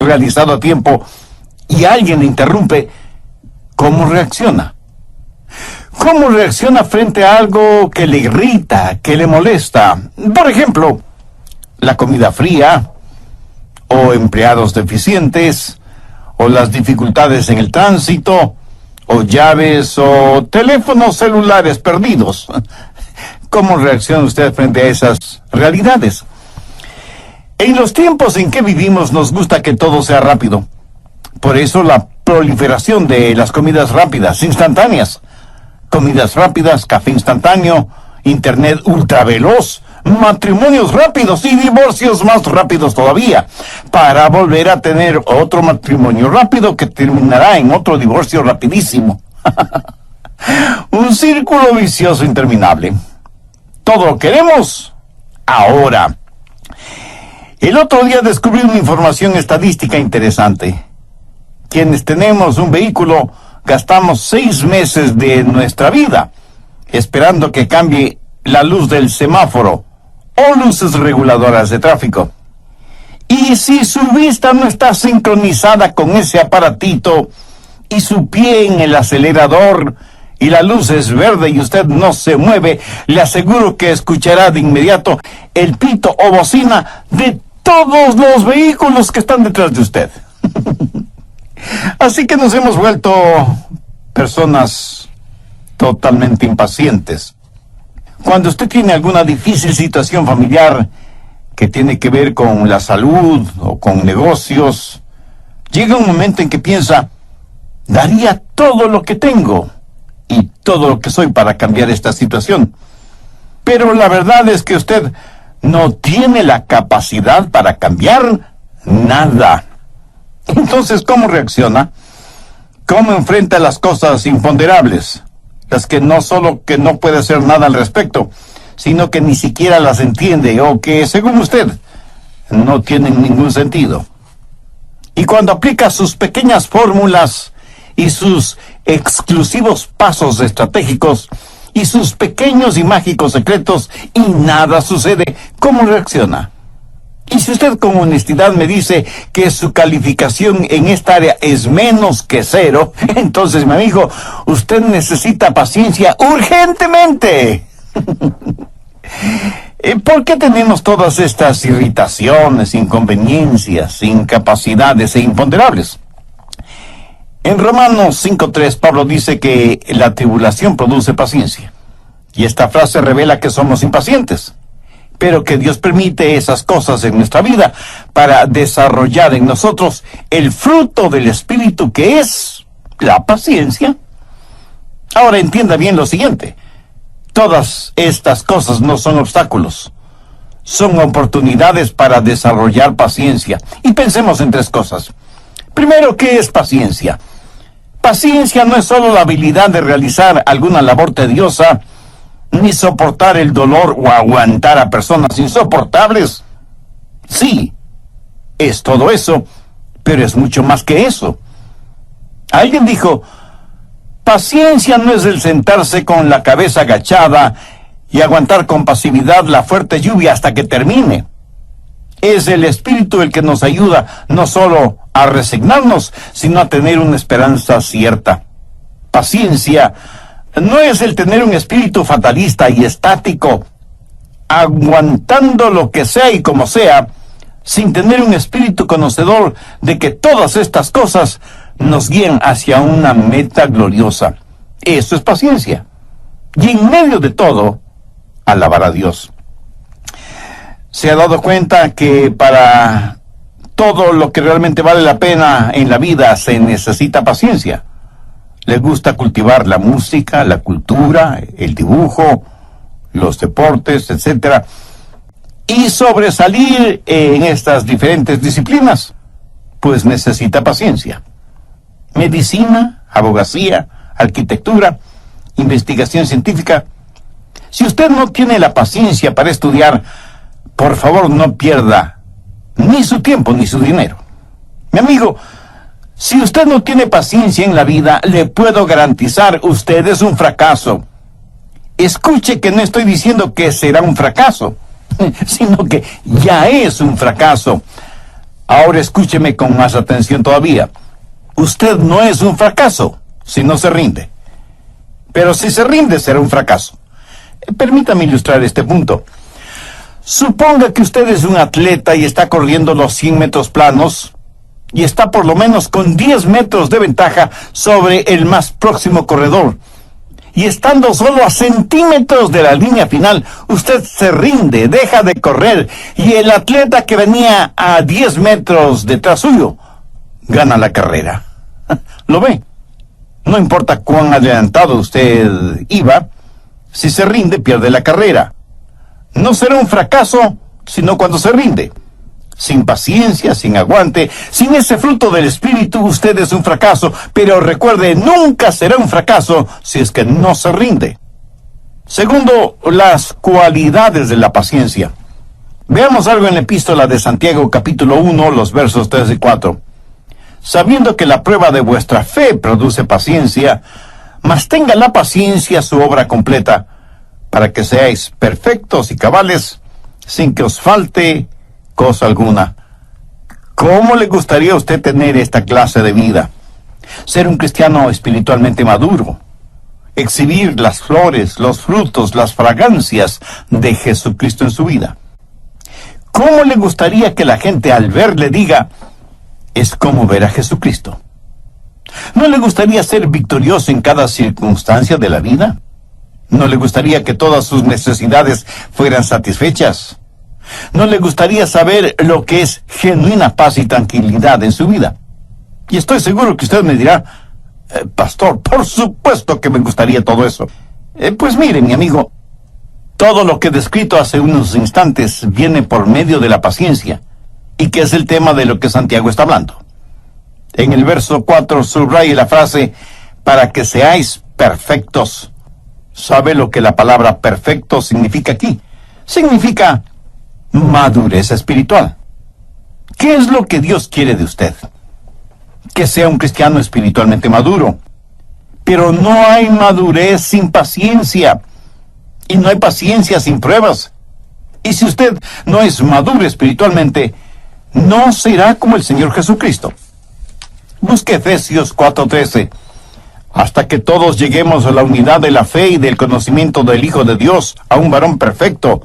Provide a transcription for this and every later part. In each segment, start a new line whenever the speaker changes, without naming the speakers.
realizado a tiempo y alguien le interrumpe, ¿cómo reacciona? ¿Cómo reacciona frente a algo que le irrita, que le molesta? Por ejemplo, la comida fría, o empleados deficientes, o las dificultades en el tránsito, o llaves, o teléfonos celulares perdidos. ¿Cómo reacciona usted frente a esas realidades? En los tiempos en que vivimos nos gusta que todo sea rápido. Por eso la proliferación de las comidas rápidas, instantáneas. Comidas rápidas, café instantáneo, internet ultraveloz, matrimonios rápidos y divorcios más rápidos todavía, para volver a tener otro matrimonio rápido que terminará en otro divorcio rapidísimo. Un círculo vicioso interminable. Todo lo queremos ahora. El otro día descubrí una información estadística interesante. Quienes tenemos un vehículo gastamos 6 meses de nuestra vida esperando que cambie la luz del semáforo o luces reguladoras de tráfico. Y si su vista no está sincronizada con ese aparatito y su pie en el acelerador y la luz es verde y usted no se mueve, le aseguro que escuchará de inmediato el pito o bocina de todos los vehículos que están detrás de usted. Así que nos hemos vuelto personas totalmente impacientes. Cuando usted tiene alguna difícil situación familiar que tiene que ver con la salud o con negocios, llega un momento en que piensa, daría todo lo que tengo y todo lo que soy para cambiar esta situación. Pero la verdad es que usted no tiene la capacidad para cambiar nada. Entonces, ¿cómo reacciona? ¿Cómo enfrenta las cosas imponderables? Las que no solo que no puede hacer nada al respecto, sino que ni siquiera las entiende o que, según usted, no tienen ningún sentido. Y cuando aplica sus pequeñas fórmulas y sus exclusivos pasos estratégicos y sus pequeños y mágicos secretos y nada sucede, ¿cómo reacciona? Y si usted con honestidad me dice que su calificación en esta área es menos que 0, entonces, mi amigo, usted necesita paciencia urgentemente. ¿Por qué tenemos todas estas irritaciones, inconveniencias, incapacidades e imponderables? En Romanos 5:3, Pablo dice que la tribulación produce paciencia. Y esta frase revela que somos impacientes, pero que Dios permite esas cosas en nuestra vida para desarrollar en nosotros el fruto del Espíritu, que es la paciencia. Ahora entienda bien lo siguiente. Todas estas cosas no son obstáculos, son oportunidades para desarrollar paciencia. Y pensemos en 3 cosas. Primero, ¿qué es paciencia? Paciencia no es solo la habilidad de realizar alguna labor tediosa, ni soportar el dolor o aguantar a personas insoportables. Sí, es todo eso, pero es mucho más que eso. Alguien dijo, paciencia no es el sentarse con la cabeza agachada y aguantar con pasividad la fuerte lluvia hasta que termine. Es el Espíritu el que nos ayuda no solo a resignarnos, sino a tener una esperanza cierta. Paciencia no es el tener un espíritu fatalista y estático, aguantando lo que sea y como sea, sin tener un espíritu conocedor de que todas estas cosas nos guían hacia una meta gloriosa. Eso es paciencia. Y en medio de todo, alabar a Dios. ¿Se ha dado cuenta que para todo lo que realmente vale la pena en la vida se necesita paciencia? Le gusta cultivar la música, la cultura, el dibujo, los deportes, etc. Y sobresalir en estas diferentes disciplinas, pues necesita paciencia. Medicina, abogacía, arquitectura, investigación científica. Si usted no tiene la paciencia para estudiar, por favor no pierda ni su tiempo ni su dinero. Mi amigo, si usted no tiene paciencia en la vida, le puedo garantizar, usted es un fracaso. Escuche que no estoy diciendo que será un fracaso, sino que ya es un fracaso. Ahora escúcheme con más atención todavía. Usted no es un fracaso si no se rinde. Pero si se rinde, será un fracaso. Permítame ilustrar este punto. Suponga que usted es un atleta y está corriendo los 100 metros planos y está por lo menos con 10 metros de ventaja sobre el más próximo corredor. Y estando solo a centímetros de la línea final, usted se rinde, deja de correr, y el atleta que venía a 10 metros detrás suyo gana la carrera. ¿Lo ve? No importa cuán adelantado usted iba, si se rinde, pierde la carrera. No será un fracaso, sino cuando se rinde. Sin paciencia, sin aguante, sin ese fruto del espíritu, usted es un fracaso. Pero recuerde, nunca será un fracaso si es que no se rinde. Segundo, las cualidades de la paciencia. Veamos algo en la epístola de Santiago, capítulo 1, los versos 3 y 4. Sabiendo que la prueba de vuestra fe produce paciencia, mas tenga la paciencia su obra completa, para que seáis perfectos y cabales, sin que os falte cosa alguna. ¿Cómo le gustaría a usted tener esta clase de vida? Ser un cristiano espiritualmente maduro, exhibir las flores, los frutos, las fragancias de Jesucristo en su vida. ¿Cómo le gustaría que la gente al verle diga, es como ver a Jesucristo? ¿No le gustaría ser victorioso en cada circunstancia de la vida? ¿No le gustaría que todas sus necesidades fueran satisfechas? ¿No le gustaría saber lo que es genuina paz y tranquilidad en su vida? Y estoy seguro que usted me dirá, pastor, por supuesto que me gustaría todo eso. Pues mire, mi amigo, todo lo que he descrito hace unos instantes viene por medio de la paciencia, y que es el tema de lo que Santiago está hablando. En el verso 4 subraya la frase, para que seáis perfectos. ¿Sabe lo que la palabra perfecto significa aquí? Significa madurez espiritual. ¿Qué es lo que Dios quiere de usted? Que sea un cristiano espiritualmente maduro. Pero no hay madurez sin paciencia. Y no hay paciencia sin pruebas. Y si usted no es maduro espiritualmente, no será como el Señor Jesucristo. Busque Efesios 4:13. Hasta que todos lleguemos a la unidad de la fe y del conocimiento del Hijo de Dios, a un varón perfecto,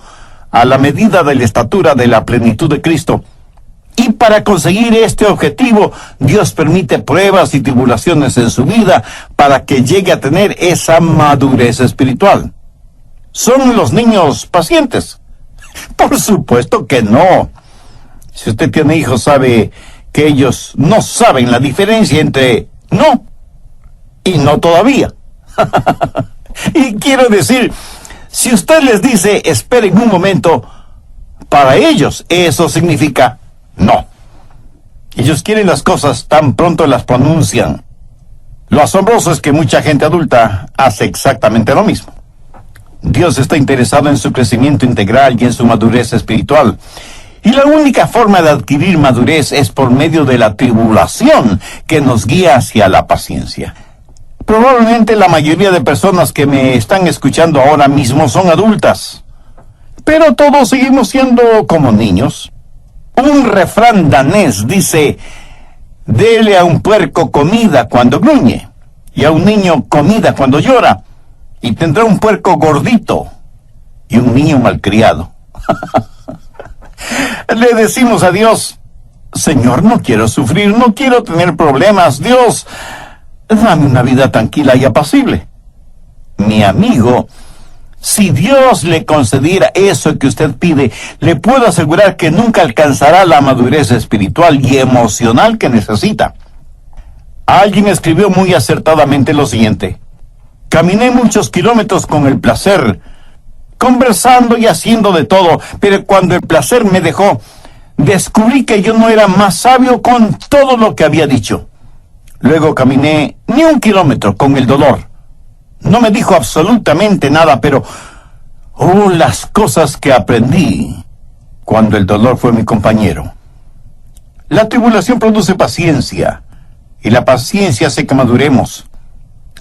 a la medida de la estatura de la plenitud de Cristo. Y para conseguir este objetivo, Dios permite pruebas y tribulaciones en su vida para que llegue a tener esa madurez espiritual. ¿Son los niños pacientes? Por supuesto que no. Si usted tiene hijos, sabe que ellos no saben la diferencia entre no y no todavía. Y quiero decir, si usted les dice, esperen un momento, para ellos eso significa no. Ellos quieren las cosas tan pronto las pronuncian. Lo asombroso es que mucha gente adulta hace exactamente lo mismo. Dios está interesado en su crecimiento integral y en su madurez espiritual. Y la única forma de adquirir madurez es por medio de la tribulación que nos guía hacia la paciencia. Probablemente la mayoría de personas que me están escuchando ahora mismo son adultas, pero todos seguimos siendo como niños. Un refrán danés dice, dele a un puerco comida cuando gruñe, y a un niño comida cuando llora, y tendrá un puerco gordito y un niño malcriado. Le decimos a Dios, Señor, no quiero sufrir, no quiero tener problemas, Dios, dame una vida tranquila y apacible. Mi amigo, si Dios le concediera eso que usted pide, le puedo asegurar que nunca alcanzará la madurez espiritual y emocional que necesita. Alguien escribió muy acertadamente lo siguiente: caminé muchos kilómetros con el placer, conversando y haciendo de todo, pero cuando el placer me dejó, descubrí que yo no era más sabio con todo lo que había dicho. Luego caminé ni un kilómetro con el dolor. No me dijo absolutamente nada, pero las cosas que aprendí cuando el dolor fue mi compañero. La tribulación produce paciencia, y la paciencia hace que maduremos.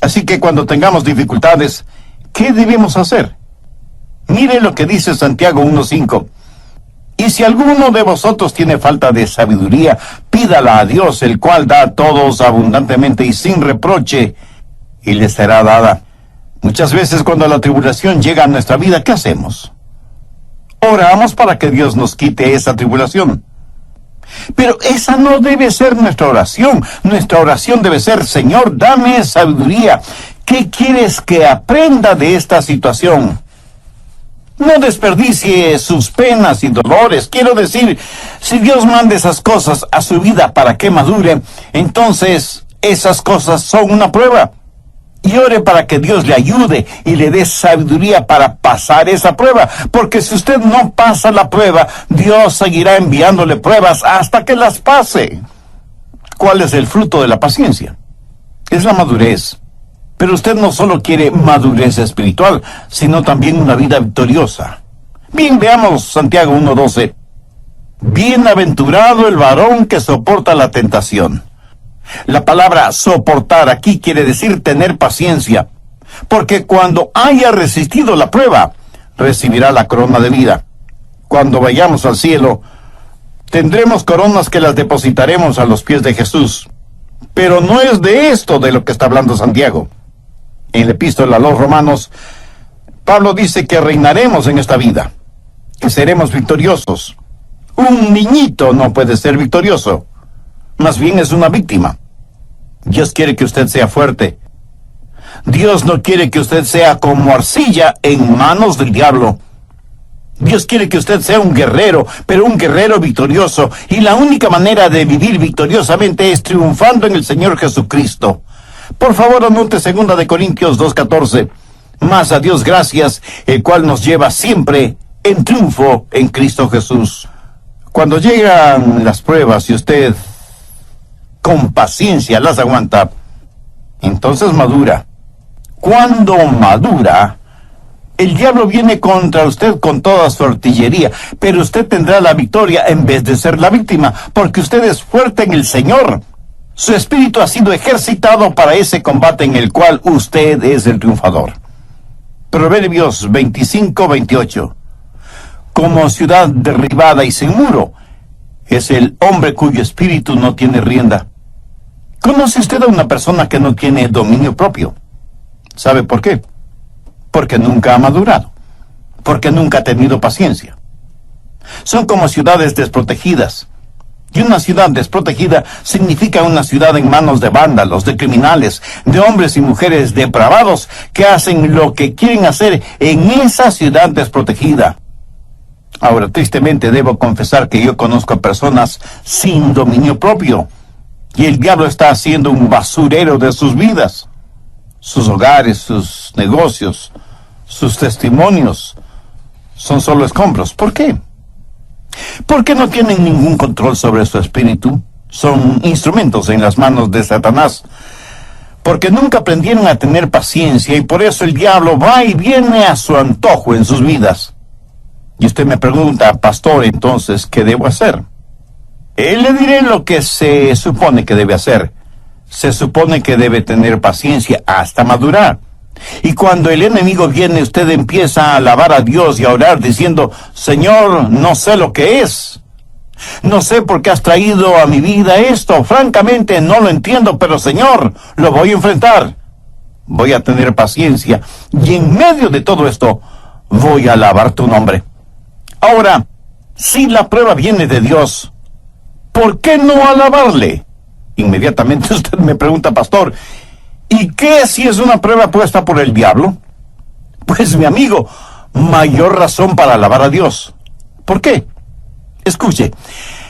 Así que cuando tengamos dificultades, ¿qué debemos hacer? Mire lo que dice Santiago 1:5. Y si alguno de vosotros tiene falta de sabiduría, pídala a Dios, el cual da a todos abundantemente y sin reproche, y le será dada. Muchas veces cuando la tribulación llega a nuestra vida, ¿qué hacemos? Oramos para que Dios nos quite esa tribulación. Pero esa no debe ser nuestra oración. Nuestra oración debe ser: Señor, dame sabiduría. ¿Qué quieres que aprenda de esta situación? No desperdicie sus penas y dolores. Quiero decir, si Dios manda esas cosas a su vida para que madure, entonces esas cosas son una prueba. Y ore para que Dios le ayude y le dé sabiduría para pasar esa prueba. Porque si usted no pasa la prueba, Dios seguirá enviándole pruebas hasta que las pase. ¿Cuál es el fruto de la paciencia? Es la madurez. Pero usted no solo quiere madurez espiritual, sino también una vida victoriosa. Bien, veamos Santiago 1:12. Bienaventurado el varón que soporta la tentación. La palabra soportar aquí quiere decir tener paciencia, porque cuando haya resistido la prueba, recibirá la corona de vida. Cuando vayamos al cielo, tendremos coronas que las depositaremos a los pies de Jesús. Pero no es de esto de lo que está hablando Santiago. En la epístola a los Romanos, Pablo dice que reinaremos en esta vida, que seremos victoriosos. Un niñito no puede ser victorioso, más bien es una víctima. Dios quiere que usted sea fuerte. Dios no quiere que usted sea como arcilla en manos del diablo. Dios quiere que usted sea un guerrero, pero un guerrero victorioso. Y la única manera de vivir victoriosamente es triunfando en el Señor Jesucristo. Por favor, anote 2 de Corintios 2:14. Mas a Dios gracias, el cual nos lleva siempre en triunfo en Cristo Jesús. Cuando llegan las pruebas y usted con paciencia las aguanta, entonces madura. Cuando madura, el diablo viene contra usted con toda su artillería, pero usted tendrá la victoria en vez de ser la víctima, porque usted es fuerte en el Señor. Su espíritu ha sido ejercitado para ese combate en el cual usted es el triunfador. Proverbios 25:28. Como ciudad derribada y sin muro es el hombre cuyo espíritu no tiene rienda. ¿Conoce usted a una persona que no tiene dominio propio? ¿Sabe por qué? Porque nunca ha madurado, porque nunca ha tenido paciencia. Son como ciudades desprotegidas. Y una ciudad desprotegida significa una ciudad en manos de vándalos, de criminales, de hombres y mujeres depravados que hacen lo que quieren hacer en esa ciudad desprotegida. Ahora, tristemente debo confesar que yo conozco a personas sin dominio propio, y el diablo está haciendo un basurero de sus vidas. Sus hogares, sus negocios, sus testimonios son solo escombros. ¿Por qué? Porque no tienen ningún control sobre su espíritu. Son instrumentos en las manos de Satanás. Porque nunca aprendieron a tener paciencia y por eso el diablo va y viene a su antojo en sus vidas. Y usted me pregunta, pastor, entonces, ¿qué debo hacer? Le diré lo que se supone que debe hacer. Se supone que debe tener paciencia hasta madurar. Y cuando el enemigo viene, usted empieza a alabar a Dios y a orar diciendo: Señor, no sé lo que es. No sé por qué has traído a mi vida esto. Francamente, no lo entiendo, pero Señor, lo voy a enfrentar. Voy a tener paciencia. Y en medio de todo esto, voy a alabar tu nombre. Ahora, si la prueba viene de Dios, ¿por qué no alabarle? Inmediatamente usted me pregunta, pastor, ¿y qué si es una prueba puesta por el diablo? Pues, mi amigo, mayor razón para alabar a Dios. ¿Por qué? Escuche,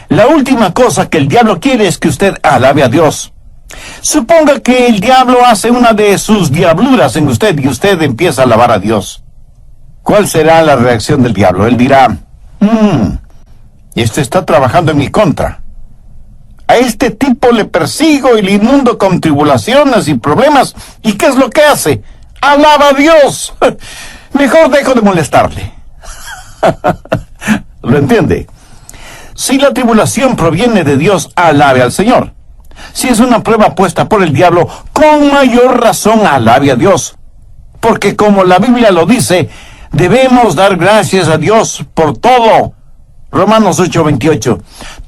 la última cosa que el diablo quiere es que usted alabe a Dios. Suponga que el diablo hace una de sus diabluras en usted y usted empieza a alabar a Dios. ¿Cuál será la reacción del diablo? Él dirá: este está trabajando en mi contra. A este tipo le persigo y le inundo con tribulaciones y problemas. ¿Y qué es lo que hace? ¡Alaba a Dios! Mejor dejo de molestarle. ¿Lo entiende? Si la tribulación proviene de Dios, alabe al Señor. Si es una prueba puesta por el diablo, con mayor razón alabe a Dios. Porque como la Biblia lo dice, debemos dar gracias a Dios por todo. Romanos 8:28.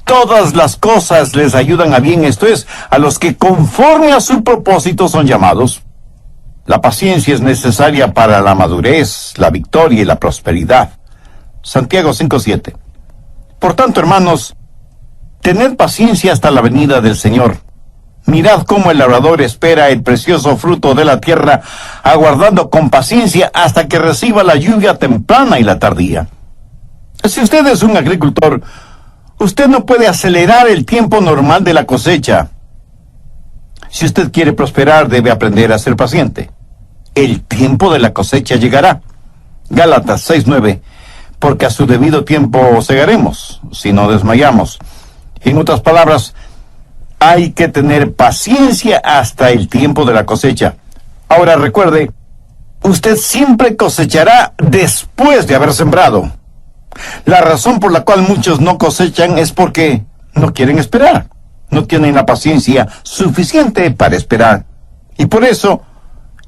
Todas las cosas les ayudan a bien, esto es, a los que conforme a su propósito son llamados. La paciencia es necesaria para la madurez, la victoria y la prosperidad. Santiago 5:7. Por tanto, hermanos, tened paciencia hasta la venida del Señor. Mirad cómo el labrador espera el precioso fruto de la tierra, aguardando con paciencia hasta que reciba la lluvia temprana y la tardía. Si usted es un agricultor, usted no puede acelerar el tiempo normal de la cosecha. Si usted quiere prosperar, debe aprender a ser paciente. El tiempo de la cosecha llegará. Gálatas 6:9. Porque a su debido tiempo segaremos, si no desmayamos. En otras palabras, hay que tener paciencia hasta el tiempo de la cosecha. Ahora recuerde, usted siempre cosechará después de haber sembrado. La razón por la cual muchos no cosechan es porque no quieren esperar. No tienen la paciencia suficiente para esperar. Y por eso,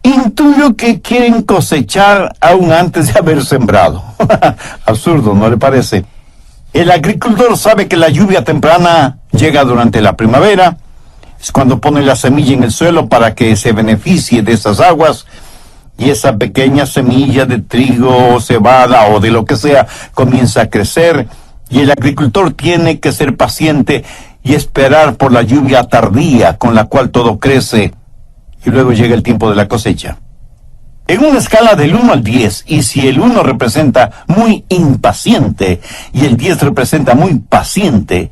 intuyo que quieren cosechar aún antes de haber sembrado. Absurdo, ¿no le parece? El agricultor sabe que la lluvia temprana llega durante la primavera. Es cuando pone la semilla en el suelo para que se beneficie de esas aguas. Y esa pequeña semilla de trigo o cebada o de lo que sea comienza a crecer. Y el agricultor tiene que ser paciente y esperar por la lluvia tardía con la cual todo crece. Y luego llega el tiempo de la cosecha. En una escala del 1 al 10, y si el 1 representa muy impaciente y el 10 representa muy paciente,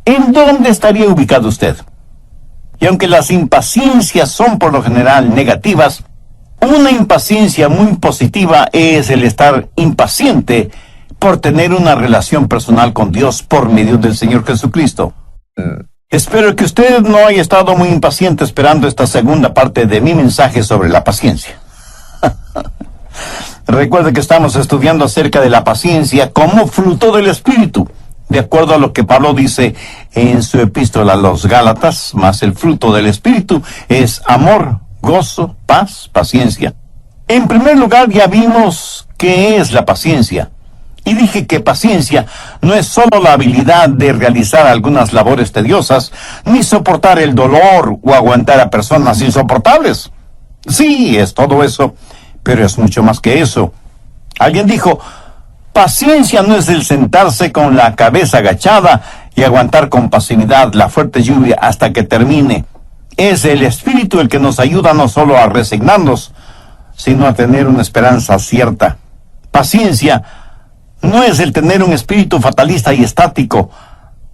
¿en dónde estaría ubicado usted? Y aunque las impaciencias son por lo general negativas, una impaciencia muy positiva es el estar impaciente por tener una relación personal con Dios por medio del Señor Jesucristo. Espero que usted no haya estado muy impaciente esperando esta segunda parte de mi mensaje sobre la paciencia. Recuerde que estamos estudiando acerca de la paciencia como fruto del Espíritu, de acuerdo a lo que Pablo dice en su epístola a los Gálatas, más el fruto del Espíritu es amor, gozo, paz, paciencia. En primer lugar, ya vimos qué es la paciencia. Y dije que paciencia no es solo la habilidad de realizar algunas labores tediosas, ni soportar el dolor o aguantar a personas insoportables. Sí, es todo eso, pero es mucho más que eso. Alguien dijo, paciencia no es el sentarse con la cabeza agachada y aguantar con pasividad la fuerte lluvia hasta que termine. Es el Espíritu el que nos ayuda no solo a resignarnos, sino a tener una esperanza cierta. Paciencia no es el tener un espíritu fatalista y estático,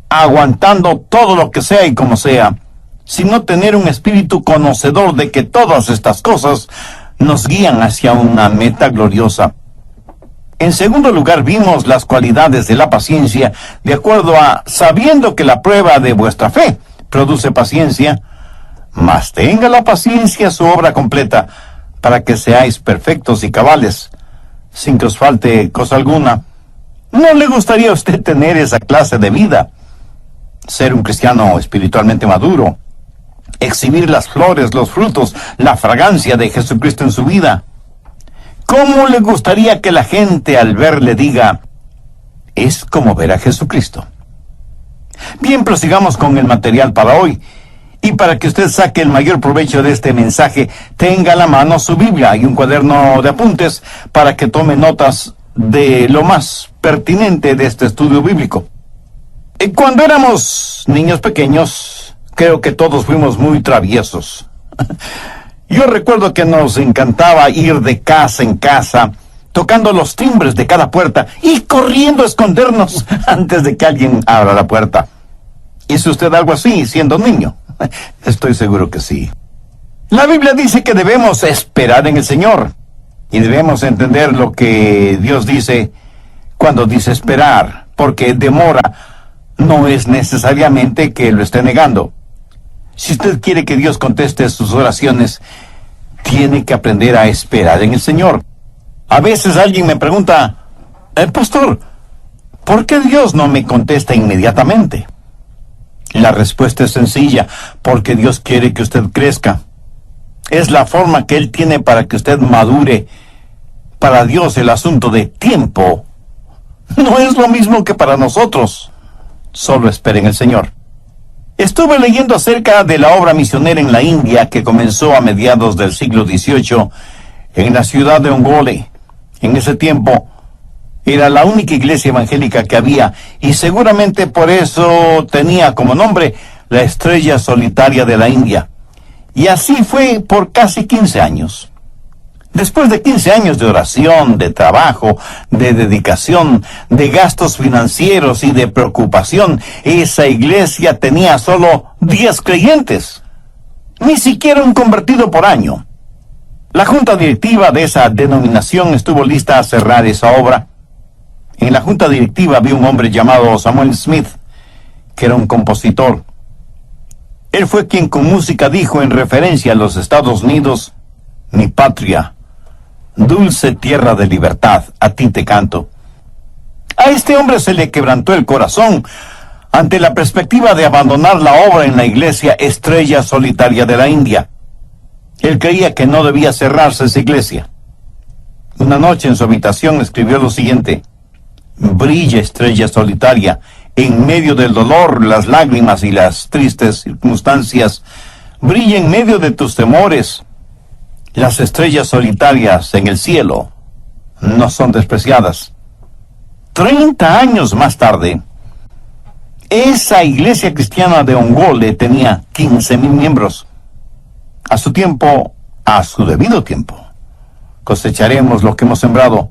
aguantando todo lo que sea y como sea, sino tener un espíritu conocedor de que todas estas cosas nos guían hacia una meta gloriosa. En segundo lugar, vimos las cualidades de la paciencia de acuerdo a sabiendo que la prueba de vuestra fe produce paciencia, mas tenga la paciencia su obra completa, para que seáis perfectos y cabales, sin que os falte cosa alguna. ¿No le gustaría a usted tener esa clase de vida? Ser un cristiano espiritualmente maduro, exhibir las flores, los frutos, la fragancia de Jesucristo en su vida. ¿Cómo le gustaría que la gente al verle diga, es como ver a Jesucristo? Bien, prosigamos con el material para hoy. Y para que usted saque el mayor provecho de este mensaje, tenga a la mano su Biblia y un cuaderno de apuntes para que tome notas de lo más pertinente de este estudio bíblico. Cuando éramos niños pequeños, creo que todos fuimos muy traviesos. Yo recuerdo que nos encantaba ir de casa en casa, tocando los timbres de cada puerta y corriendo a escondernos antes de que alguien abra la puerta. ¿Hizo usted algo así siendo niño? Estoy seguro que sí. La Biblia dice que debemos esperar en el Señor. Y debemos entender lo que Dios dice cuando dice esperar, porque demora no es necesariamente que lo esté negando. Si usted quiere que Dios conteste sus oraciones, tiene que aprender a esperar en el Señor. A veces alguien me pregunta, pastor, ¿por qué Dios no me contesta inmediatamente? La respuesta es sencilla, porque Dios quiere que usted crezca. Es la forma que Él tiene para que usted madure. Para Dios el asunto de tiempo no es lo mismo que para nosotros. Solo esperen el Señor. Estuve leyendo acerca de la obra misionera en la India que comenzó a mediados del siglo XVIII en la ciudad de Ongole. En ese tiempo era la única iglesia evangélica que había y seguramente por eso tenía como nombre la estrella solitaria de la India. Y así fue por casi 15 años. Después de 15 años de oración, de trabajo, de dedicación, de gastos financieros y de preocupación, esa iglesia tenía solo 10 creyentes. Ni siquiera un convertido por año. La junta directiva de esa denominación estuvo lista a cerrar esa obra. En la junta directiva había un hombre llamado Samuel Smith, que era un compositor. Él fue quien con música dijo en referencia a los Estados Unidos: mi patria, dulce tierra de libertad, a ti te canto. A este hombre se le quebrantó el corazón ante la perspectiva de abandonar la obra en la iglesia Estrella Solitaria de la India. Él creía que no debía cerrarse esa iglesia. Una noche en su habitación escribió lo siguiente: brilla, estrella solitaria, en medio del dolor, las lágrimas y las tristes circunstancias. Brilla en medio de tus temores. Las estrellas solitarias en el cielo no son despreciadas. 30 años más tarde, esa iglesia cristiana de Ongole tenía 15,000 miembros. A su tiempo, a su debido tiempo, cosecharemos lo que hemos sembrado,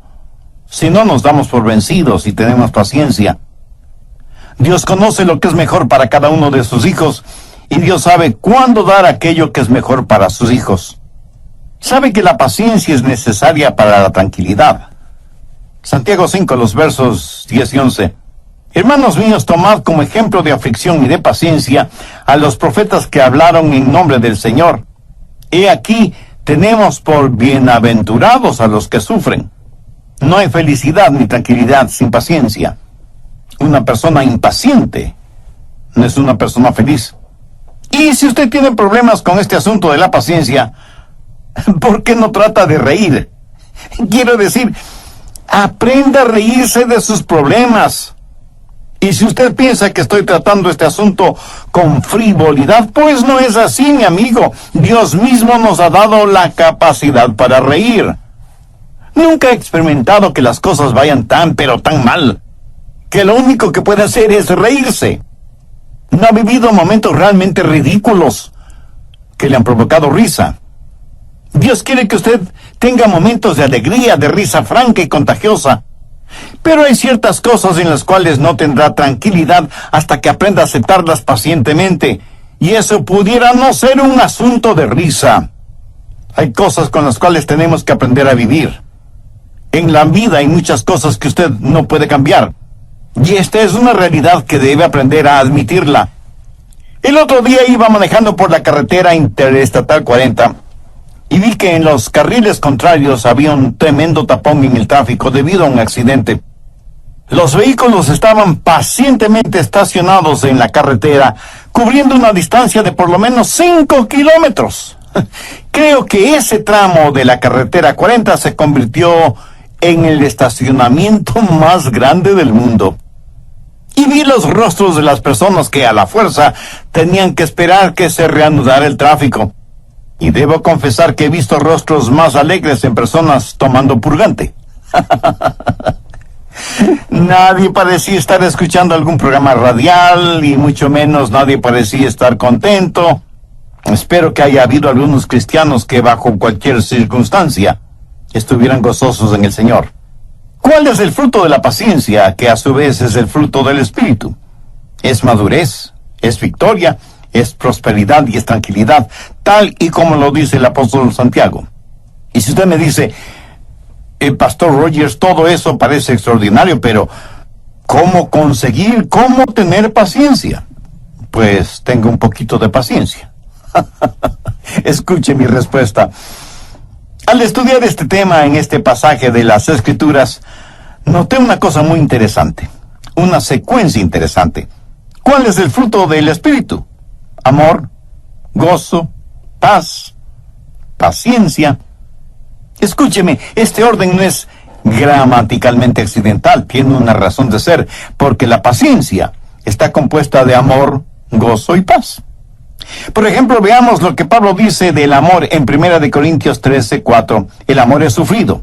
si no nos damos por vencidos y tenemos paciencia. Dios conoce lo que es mejor para cada uno de sus hijos, y Dios sabe cuándo dar aquello que es mejor para sus hijos. Sabe que la paciencia es necesaria para la tranquilidad. Santiago 5, los versos 10 y 11. Hermanos míos, tomad como ejemplo de aflicción y de paciencia a los profetas que hablaron en nombre del Señor. He aquí, tenemos por bienaventurados a los que sufren. No hay felicidad ni tranquilidad sin paciencia. Una persona impaciente no es una persona feliz. Y si usted tiene problemas con este asunto de la paciencia, ¿por qué no trata de reír? Quiero decir, aprenda a reírse de sus problemas. Y si usted piensa que estoy tratando este asunto con frivolidad, pues no es así, mi amigo. Dios mismo nos ha dado la capacidad para reír. Nunca he experimentado que las cosas vayan tan, pero tan mal, que lo único que puede hacer es reírse. No ha vivido momentos realmente ridículos que le han provocado risa. Dios quiere que usted tenga momentos de alegría, de risa franca y contagiosa. Pero hay ciertas cosas en las cuales no tendrá tranquilidad hasta que aprenda a aceptarlas pacientemente. Y eso pudiera no ser un asunto de risa. Hay cosas con las cuales tenemos que aprender a vivir. En la vida hay muchas cosas que usted no puede cambiar. Y esta es una realidad que debe aprender a admitirla. El otro día iba manejando por la carretera interestatal 40 y vi que en los carriles contrarios había un tremendo tapón en el tráfico debido a un accidente. Los vehículos estaban pacientemente estacionados en la carretera, cubriendo una distancia de por lo menos 5 kilómetros. Creo que ese tramo de la carretera 40 se convirtió en el estacionamiento más grande del mundo. Y vi los rostros de las personas que a la fuerza tenían que esperar que se reanudara el tráfico. Y debo confesar que he visto rostros más alegres en personas tomando purgante. Nadie parecía estar escuchando algún programa radial, y mucho menos nadie parecía estar contento. Espero que haya habido algunos cristianos que bajo cualquier circunstancia estuvieran gozosos en el Señor. ¿Cuál es el fruto de la paciencia, que a su vez es el fruto del Espíritu? Es madurez, es victoria, es prosperidad y es tranquilidad, tal y como lo dice el apóstol Santiago. Y si usted me dice, Pastor Rogers, todo eso parece extraordinario, pero ¿cómo conseguir, cómo tener paciencia? Pues tenga un poquito de paciencia. Escuche mi respuesta. Al estudiar este tema en este pasaje de las Escrituras, noté una cosa muy interesante, una secuencia interesante. ¿Cuál es el fruto del Espíritu? Amor, gozo, paz, paciencia. Escúcheme, este orden no es gramaticalmente accidental, tiene una razón de ser, porque la paciencia está compuesta de amor, gozo y paz. Por ejemplo, veamos lo que Pablo dice del amor en 1 Corintios 13:4. El amor es sufrido.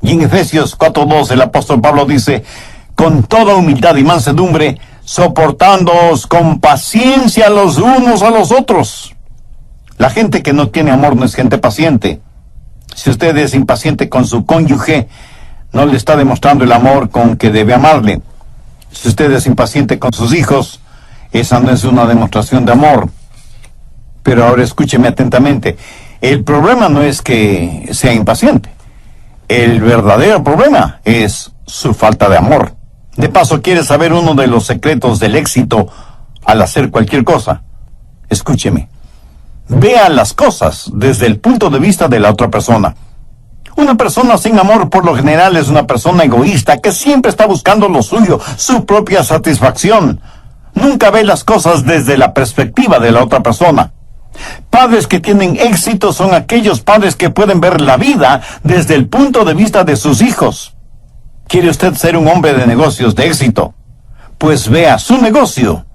Y en Efesios 4:2 el apóstol Pablo dice, con toda humildad y mansedumbre, soportándoos con paciencia los unos a los otros. La gente que no tiene amor no es gente paciente. Si usted es impaciente con su cónyuge, no le está demostrando el amor con que debe amarle. Si usted es impaciente con sus hijos, esa no es una demostración de amor. Pero ahora escúcheme atentamente. El problema no es que sea impaciente. El verdadero problema es su falta de amor. De paso, ¿quiere saber uno de los secretos del éxito al hacer cualquier cosa? Escúcheme. Vea las cosas desde el punto de vista de la otra persona. Una persona sin amor por lo general es una persona egoísta que siempre está buscando lo suyo, su propia satisfacción. Nunca ve las cosas desde la perspectiva de la otra persona. Padres que tienen éxito son aquellos padres que pueden ver la vida desde el punto de vista de sus hijos. ¿Quiere usted ser un hombre de negocios de éxito? Pues vea su negocio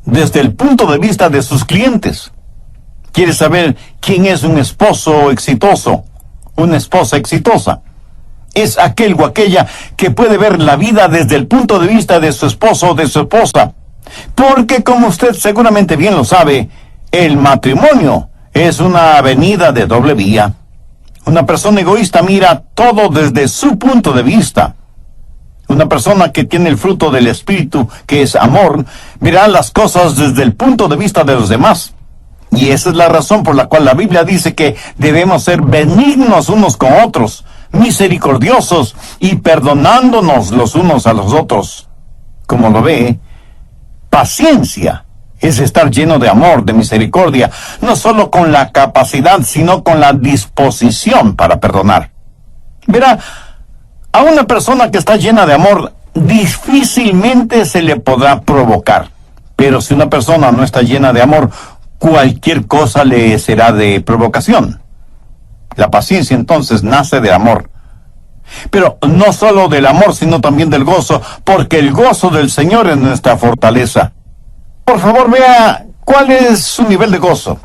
desde el punto de vista de sus clientes. ¿Quiere saber quién es un esposo exitoso? Una esposa exitosa. Es aquel o aquella que puede ver la vida desde el punto de vista de su esposo o de su esposa. Porque, como usted seguramente bien lo sabe, el matrimonio es una avenida de doble vía. Una persona egoísta mira todo desde su punto de vista. Una persona que tiene el fruto del Espíritu, que es amor, verá las cosas desde el punto de vista de los demás. Y esa es la razón por la cual la Biblia dice que debemos ser benignos unos con otros, misericordiosos y perdonándonos los unos a los otros. Como lo ve, paciencia es estar lleno de amor, de misericordia, no solo con la capacidad, sino con la disposición para perdonar. Verá, a una persona que está llena de amor, difícilmente se le podrá provocar. Pero si una persona no está llena de amor, cualquier cosa le será de provocación. La paciencia entonces nace del amor. Pero no solo del amor, sino también del gozo, porque el gozo del Señor es nuestra fortaleza. Por favor, vea cuál es su nivel de gozo.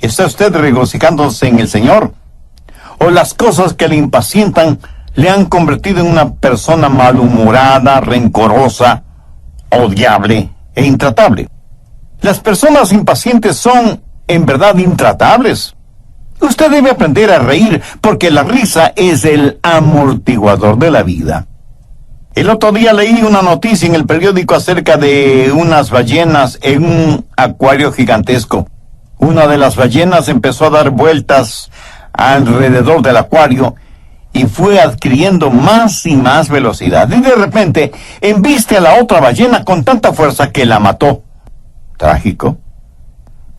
¿Está usted regocijándose en el Señor? ¿O las cosas que le impacientan le han convertido en una persona malhumorada, rencorosa, odiable e intratable? Las personas impacientes son, en verdad, intratables. Usted debe aprender a reír, porque la risa es el amortiguador de la vida. El otro día leí una noticia en el periódico acerca de unas ballenas en un acuario gigantesco. Una de las ballenas empezó a dar vueltas alrededor del acuario y fue adquiriendo más y más velocidad. Y de repente embiste a la otra ballena con tanta fuerza que la mató. Trágico.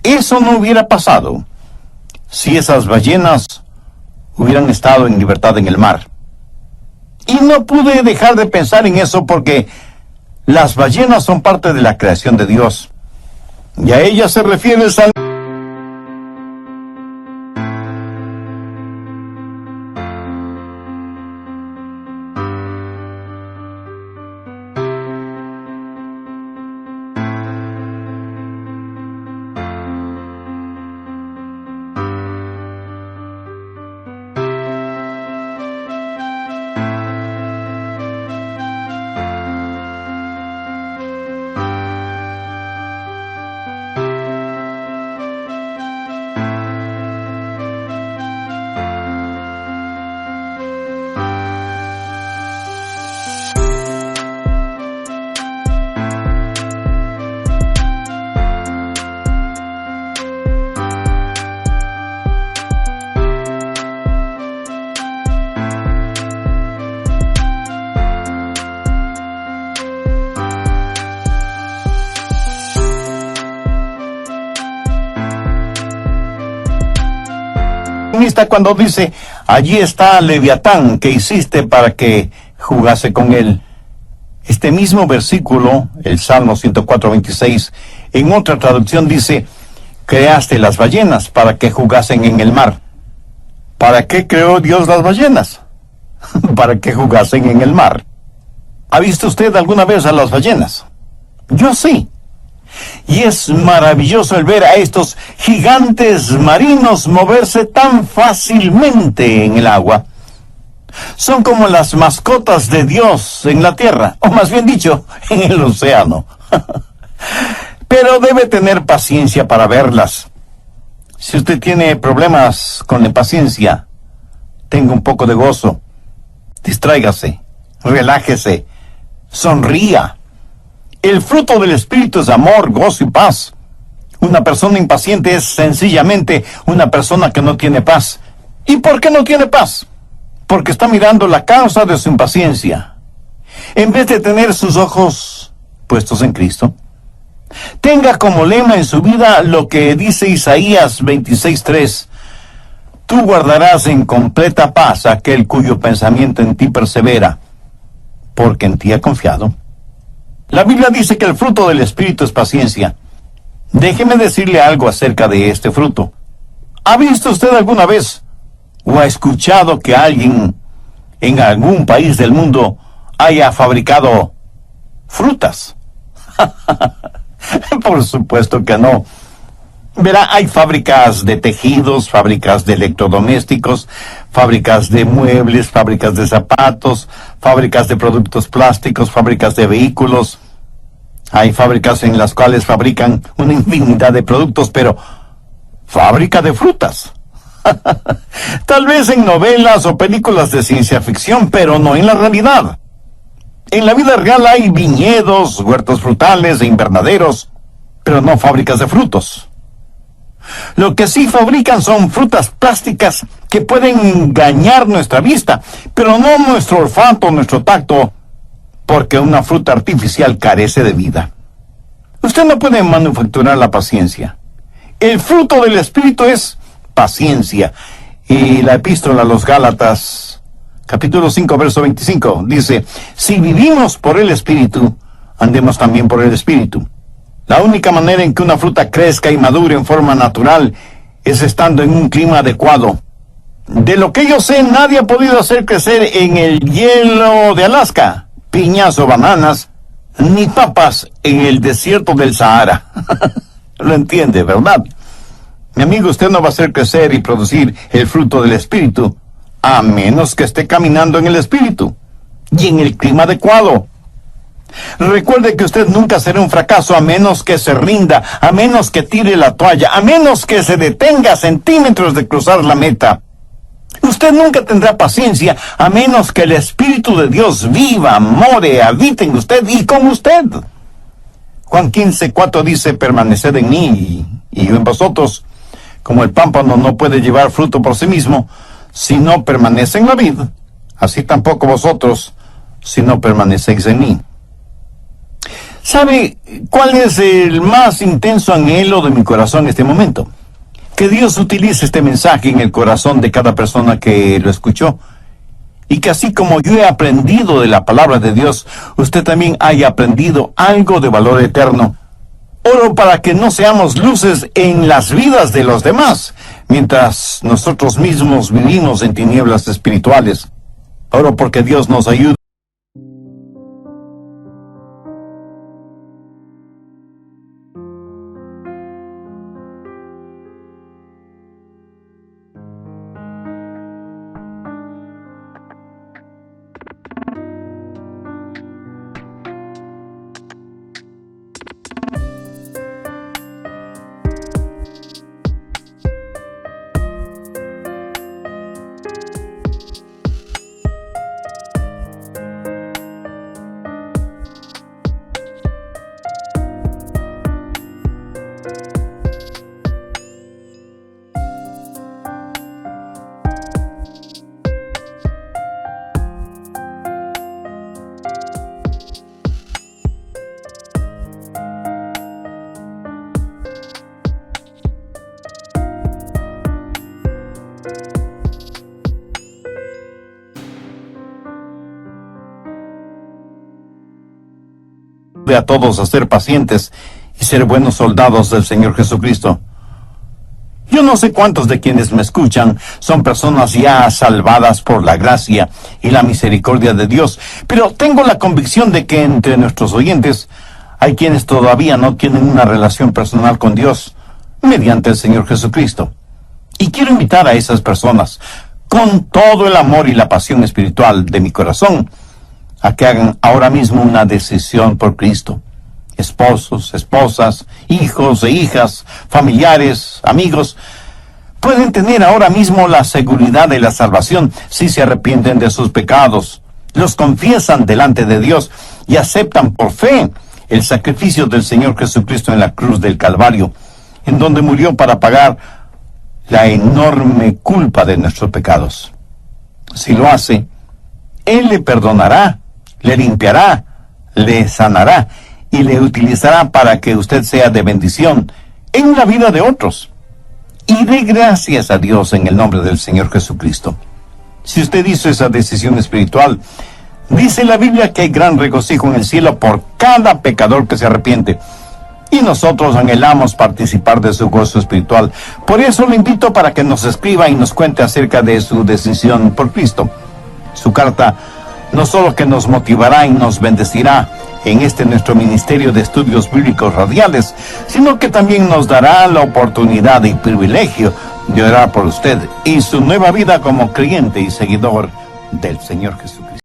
Eso no hubiera pasado si esas ballenas hubieran estado en libertad en el mar. Y no pude dejar de pensar en eso porque las ballenas son parte de la creación de Dios. Y a ellas se refiere el Salmo. Cuando dice, allí está Leviatán que hiciste para que jugase con él. Este mismo versículo, el Salmo 104:26, en otra traducción dice, creaste las ballenas para que jugasen en el mar. ¿Para qué creó Dios las ballenas? para que jugasen en el mar. ¿Ha visto usted alguna vez a las ballenas? Yo sí. Y es maravilloso el ver a estos gigantes marinos moverse tan fácilmente en el agua. Son como las mascotas de Dios en la tierra, o más bien dicho, en el océano. Pero debe tener paciencia para verlas. Si usted tiene problemas con la paciencia, tenga un poco de gozo. Distráigase, relájese, sonría. El fruto del Espíritu es amor, gozo y paz. Una persona impaciente es sencillamente una persona que no tiene paz. ¿Y por qué no tiene paz? Porque está mirando la causa de su impaciencia, en vez de tener sus ojos puestos en Cristo. Tenga como lema en su vida lo que dice Isaías 26:3. Tú guardarás en completa paz a aquel cuyo pensamiento en ti persevera, porque en ti ha confiado. La Biblia dice que el fruto del Espíritu es paciencia. Déjeme decirle algo acerca de este fruto. ¿Ha visto usted alguna vez o ha escuchado que alguien en algún país del mundo haya fabricado frutas? Por supuesto que no. Verá, hay fábricas de tejidos, fábricas de electrodomésticos, fábricas de muebles, fábricas de zapatos, fábricas de productos plásticos, fábricas de vehículos. Hay fábricas en las cuales fabrican una infinidad de productos, pero fábrica de frutas. Tal vez en novelas o películas de ciencia ficción, pero no en la realidad. En la vida real hay viñedos, huertos frutales e invernaderos, pero no fábricas de frutos. Lo que sí fabrican son frutas plásticas que pueden engañar nuestra vista, pero no nuestro olfato, nuestro tacto, porque una fruta artificial carece de vida. Usted no puede manufacturar la paciencia. El fruto del Espíritu es paciencia. Y la epístola a los Gálatas, capítulo 5, verso 25, dice: si vivimos por el Espíritu, andemos también por el Espíritu. La única manera en que una fruta crezca y madure en forma natural es estando en un clima adecuado. De lo que yo sé, nadie ha podido hacer crecer en el hielo de Alaska piñas o bananas, ni papas en el desierto del Sahara. Lo entiende, ¿verdad? Mi amigo, usted no va a hacer crecer y producir el fruto del Espíritu, a menos que esté caminando en el Espíritu y en el clima adecuado. Recuerde que usted nunca será un fracaso a menos que se rinda, a menos que tire la toalla, a menos que se detenga a centímetros de cruzar la meta. Usted nunca tendrá paciencia a menos que el Espíritu de Dios viva, more, habite en usted y con usted. Juan 15:4 dice: permaneced en mí y yo en vosotros. Como el pámpano no puede llevar fruto por sí mismo si no permanece en la vid, así tampoco vosotros si no permanecéis en mí. ¿Sabe cuál es el más intenso anhelo de mi corazón en este momento? Que Dios utilice este mensaje en el corazón de cada persona que lo escuchó, y que así como yo he aprendido de la palabra de Dios, usted también haya aprendido algo de valor eterno. Oro para que no seamos luces en las vidas de los demás, mientras nosotros mismos vivimos en tinieblas espirituales. Oro porque Dios nos ayude. A todos a ser pacientes y ser buenos soldados del Señor Jesucristo. Yo no sé cuántos de quienes me escuchan son personas ya salvadas por la gracia y la misericordia de Dios, pero tengo la convicción de que entre nuestros oyentes hay quienes todavía no tienen una relación personal con Dios mediante el Señor Jesucristo. Y quiero invitar a esas personas, con todo el amor y la pasión espiritual de mi corazón, a que hagan ahora mismo una decisión por Cristo. Esposos, esposas, hijos e hijas, familiares, amigos, pueden tener ahora mismo la seguridad de la salvación si se arrepienten de sus pecados, los confiesan delante de Dios y aceptan por fe el sacrificio del Señor Jesucristo en la cruz del Calvario, en donde murió para pagar la enorme culpa de nuestros pecados. Si lo hace, Él le perdonará, le limpiará, le sanará y le utilizará para que usted sea de bendición en la vida de otros. Y dé gracias a Dios en el nombre del Señor Jesucristo. Si usted hizo esa decisión espiritual, dice la Biblia que hay gran regocijo en el cielo por cada pecador que se arrepiente. Y nosotros anhelamos participar de su gozo espiritual. Por eso lo invito para que nos escriba y nos cuente acerca de su decisión por Cristo. Su carta no solo que nos motivará y nos bendecirá en este nuestro ministerio de estudios bíblicos radiales, sino que también nos dará la oportunidad y privilegio de orar por usted y su nueva vida como creyente y seguidor del Señor Jesucristo.